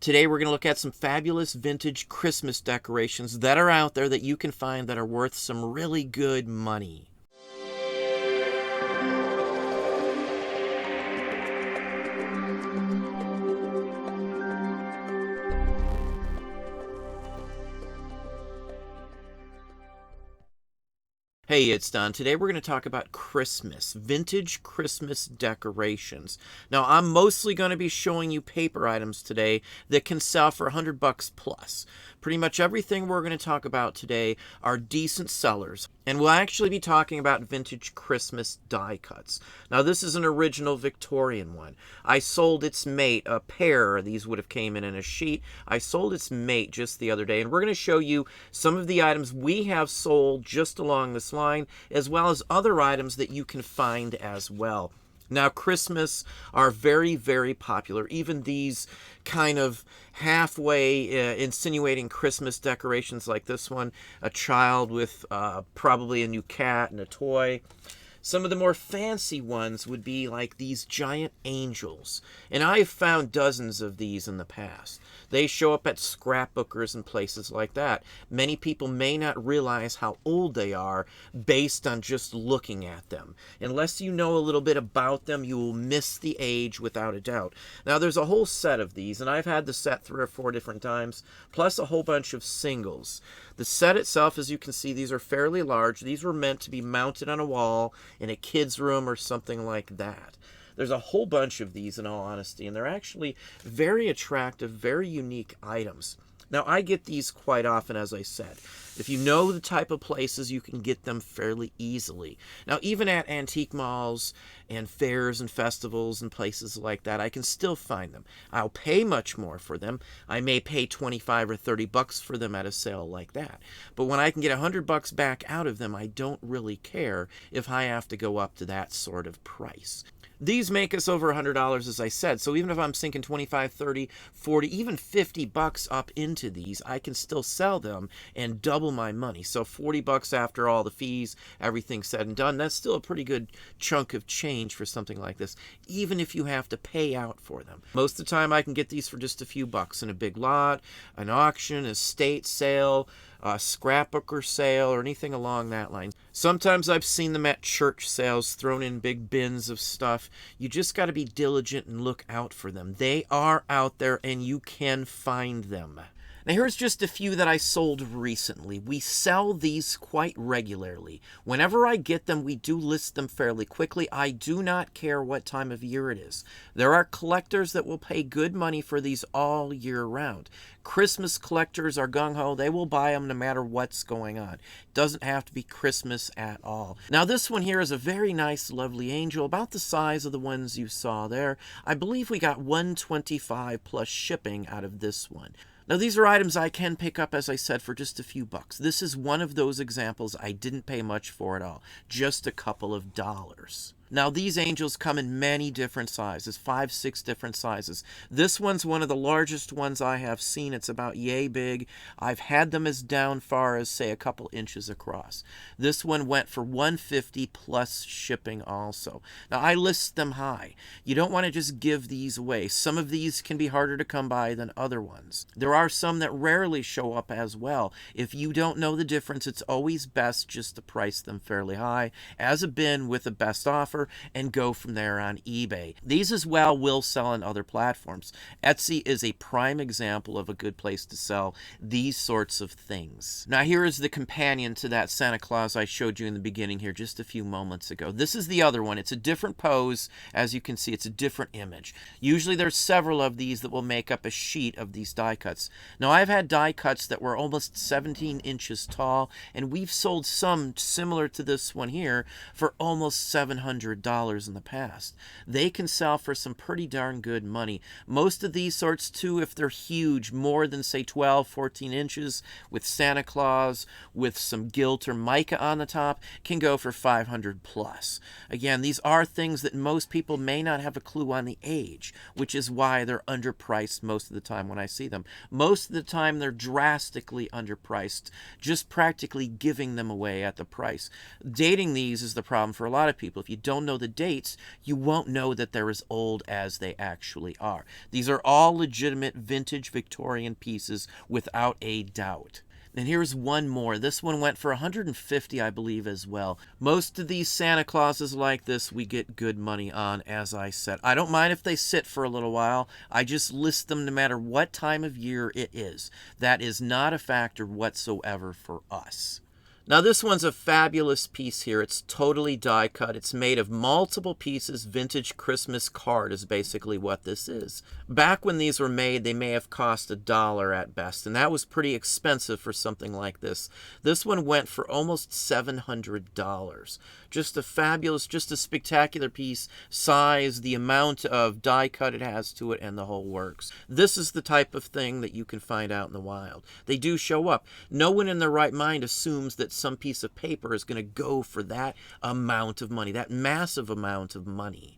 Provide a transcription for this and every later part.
Today we're going to look at some fabulous vintage Christmas decorations that are out there that you can find that are worth some really good money. Hey, it's Don. Today we're going to talk about Christmas, vintage Christmas decorations. Now, I'm mostly going to be showing you paper items today that can sell for $100 plus. Pretty much everything we're going to talk about today are decent sellers, and we'll actually be talking about vintage Christmas die cuts. Now, this is an original Victorian one. I sold its mate, a pair. These would have came in a sheet. I sold its mate just the other day, and we're going to show you some of the items we have sold just along this line, as well as other items that you can find as well. Now, Christmas are very, very popular. Even these kind of halfway insinuating Christmas decorations like this one, a child with probably a new cat and a toy. Some of the more fancy ones would be like these giant angels. And I've found dozens of these in the past. They show up at scrapbookers and places like that. Many people may not realize how old they are based on just looking at them. Unless you know a little bit about them, you will miss the age without a doubt. Now, there's a whole set of these, and I've had the set 3 or 4 different times, plus a whole bunch of singles. The set itself, as you can see, these are fairly large. These were meant to be mounted on a wall in a kid's room or something like that. There's a whole bunch of these, in all honesty, and they're actually very attractive, very unique items. Now, I get these quite often, as I said. If you know the type of places, you can get them fairly easily. Now, even at antique malls and fairs and festivals and places like that, I can still find them. I'll pay much more for them. I may pay 25 or 30 bucks for them at a sale like that. But when I can get $100 back out of them, I don't really care if I have to go up to that sort of price. These make us over $100, as I said, so even if I'm sinking 25, 30, 40, even 50 bucks up into these, I can still sell them and double my money. So 40 bucks after all the fees, everything said and done, that's still a pretty good chunk of change for something like this, even if you have to pay out for them. Most of the time I can get these for just a few bucks in a big lot, an auction, estate sale, a scrapbooker sale, or anything along that line. Sometimes I've seen them at church sales thrown in big bins of stuff. You just got to be diligent and look out for them. They are out there and you can find them. Now, here's just a few that I sold recently. We sell these quite regularly. Whenever I get them, we do list them fairly quickly. I do not care what time of year it is. There are collectors that will pay good money for these all year round. Christmas collectors are gung-ho. They will buy them no matter what's going on. It doesn't have to be Christmas at all. Now, this one here is a very nice, lovely angel, about the size of the ones you saw there. I believe we got $125 plus shipping out of this one. Now, these are items I can pick up, as I said, for just a few bucks. This is one of those examples I didn't pay much for at all, just a couple of dollars. Now, these angels come in many different sizes, 5, 6 different sizes. This one's one of the largest ones I have seen. It's about yay big. I've had them as down far as, say, a couple inches across. This one went for $150 plus shipping also. Now, I list them high. You don't want to just give these away. Some of these can be harder to come by than other ones. There are some that rarely show up as well. If you don't know the difference, it's always best just to price them fairly high as a bin with a best offer, and go from there on eBay. These as well will sell on other platforms. Etsy is a prime example of a good place to sell these sorts of things. Now, here is the companion to that Santa Claus I showed you in the beginning here just a few moments ago. This is the other one. It's a different pose. As you can see, it's a different image. Usually there's several of these that will make up a sheet of these die cuts. Now, I've had die cuts that were almost 17 inches tall, and we've sold some similar to this one here for almost $700 in the past. They can sell for some pretty darn good money. Most of these sorts too, if they're huge, more than say 12, 14 inches, with Santa Claus, with some gilt or mica on the top, can go for $500 plus. Again, these are things that most people may not have a clue on the age, which is why they're underpriced most of the time when I see them. Most of the time they're drastically underpriced, just practically giving them away at the price. Dating these is the problem for a lot of people. If you don't don't know the dates, you won't know that they're as old as they actually are. These are all legitimate vintage Victorian pieces without a doubt. And here's one more. This one went for $150, I believe, as well. Most of these Santa Clauses like this we get good money on, as I said. I don't mind if they sit for a little while. I just list them no matter what time of year it is. That is not a factor whatsoever for us. Now this one's a fabulous piece here. It's totally die cut. It's made of multiple pieces. Vintage Christmas card is basically what this is. Back when these were made, they may have cost $1 at best, and that was pretty expensive for something like this. This one went for almost $700. Just a fabulous, just a spectacular piece. Size, the amount of die cut it has to it, and the whole works. This is the type of thing that you can find out in the wild. They do show up. No one in their right mind assumes that some piece of paper is going to go for that amount of money, that massive amount of money.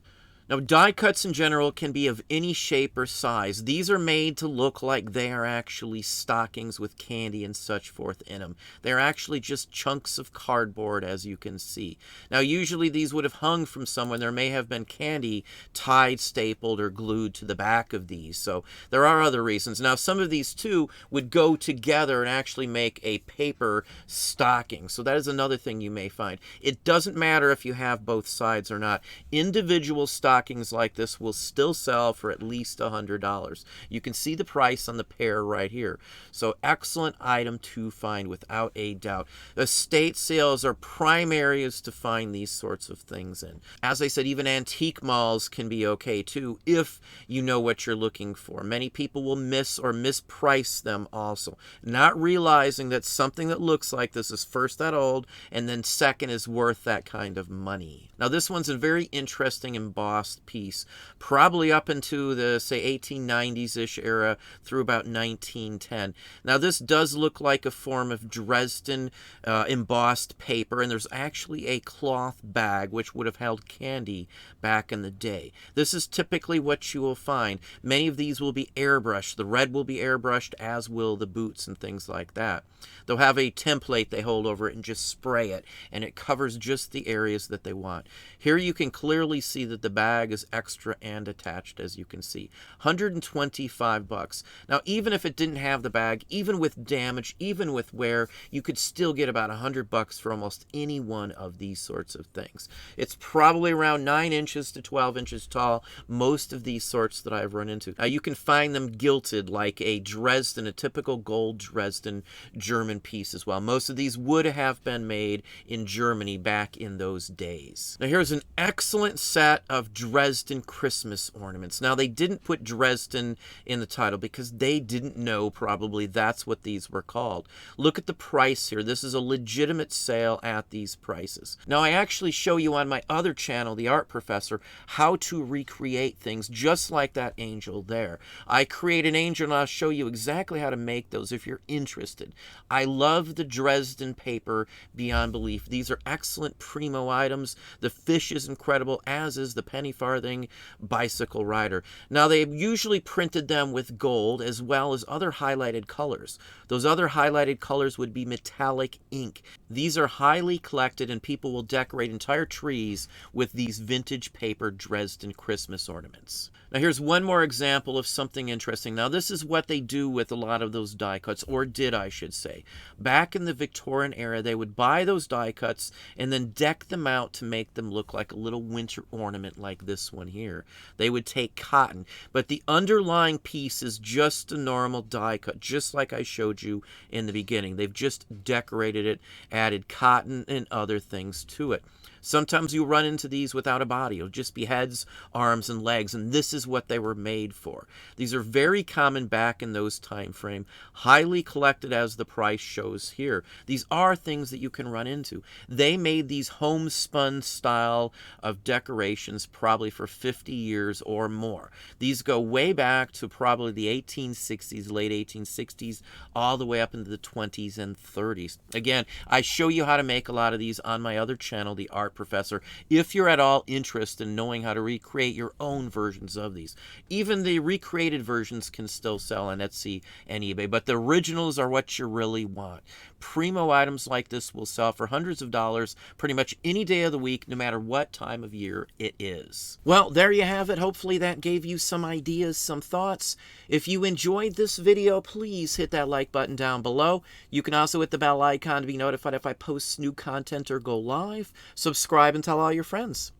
Now, die cuts in general can be of any shape or size. These are made to look like they are actually stockings with candy and such forth in them. They're actually just chunks of cardboard, as you can see. Now, usually these would have hung from somewhere. There may have been candy tied, stapled, or glued to the back of these. So there are other reasons. Now, some of these, too, would go together and actually make a paper stocking. So that is another thing you may find. It doesn't matter if you have both sides or not. Individual stockings like this will still sell for at least $100. You can see the price on the pair right here. So excellent item to find without a doubt. Estate sales are prime areas to find these sorts of things in. As I said, even antique malls can be okay too if you know what you're looking for. Many people will miss or misprice them also, not realizing that something that looks like this is first that old and then second is worth that kind of money. Now this one's a very interesting embossed piece, probably up into the, say, 1890s-ish era through about 1910. Now this does look like a form of Dresden embossed paper, and there's actually a cloth bag which would have held candy back in the day. This is typically what you will find. Many of these will be airbrushed. The red will be airbrushed, as will the boots and things like that. They'll have a template they hold over it and just spray it, and it covers just the areas that they want. Here you can clearly see that the bag is extra and attached, as you can see. $125. Now, even if it didn't have the bag, even with damage, even with wear, you could still get about $100 for almost any one of these sorts of things. It's probably around 9 inches to 12 inches tall, most of these sorts that I've run into. Now, you can find them gilded like a Dresden, a typical gold Dresden German piece as well. Most of these would have been made in Germany back in those days. Now, here's an excellent set of Dresden Christmas ornaments. Now, they didn't put Dresden in the title because they didn't know probably that's what these were called. Look at the price here. This is a legitimate sale at these prices. Now, I actually show you on my other channel, The Art Professor, how to recreate things just like that angel there. I create an angel and I'll show you exactly how to make those if you're interested. I love the Dresden paper beyond belief. These are excellent primo items. The fish is incredible, as is the penny farthing bicycle rider. Now, they usually printed them with gold as well as other highlighted colors. Those other highlighted colors would be metallic ink. These are highly collected, and people will decorate entire trees with these vintage paper Dresden Christmas ornaments. Now, here's one more example of something interesting. Now, this is what they do with a lot of those die cuts, or did, I should say. Back in the Victorian era, they would buy those die cuts and then deck them out to make them look like a little winter ornament like this one here. They would take cotton, but the underlying piece is just a normal die cut, just like I showed you in the beginning. They've just decorated it, added cotton and other things to it. Sometimes you run into these without a body. It'll just be heads, arms, and legs, and this is what they were made for. These are very common back in those time frame, highly collected as the price shows here. These are things that you can run into. They made these homespun style of decorations probably for 50 years or more. These go way back to probably the 1860s, late 1860s, all the way up into the 20s and 30s. Again, I show you how to make a lot of these on my other channel, The Art Professor if you're at all interested in knowing how to recreate your own versions of these. Even the recreated versions can still sell on Etsy and eBay, but the originals are what you really want. Primo items like this will sell for hundreds of dollars pretty much any day of the week, no matter what time of year it is. Well, there you have it. Hopefully that gave you some ideas, some thoughts. If you enjoyed this video, please hit that like button down below. You can also hit the bell icon to be notified if I post new content or go live. Subscribe and tell all your friends.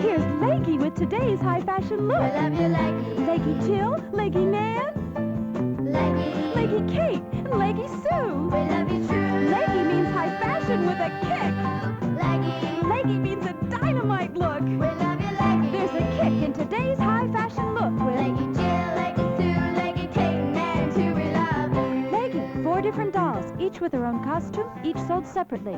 Here's Leggy with today's high fashion look. We love you, Leggy. Leggy Jill, Leggy Nan, Leggy. Leggy Kate, and Leggy Sue. We love you true. Leggy means high fashion with a kick. Leggy. Leggy means a dynamite look. We love you, Leggy. There's a kick in today's high fashion look with Leggy Jill, Leggy Sue, Leggy Kate, and Nan too. We love you. Leggy, 4 different dolls, each with her own costume, each sold separately.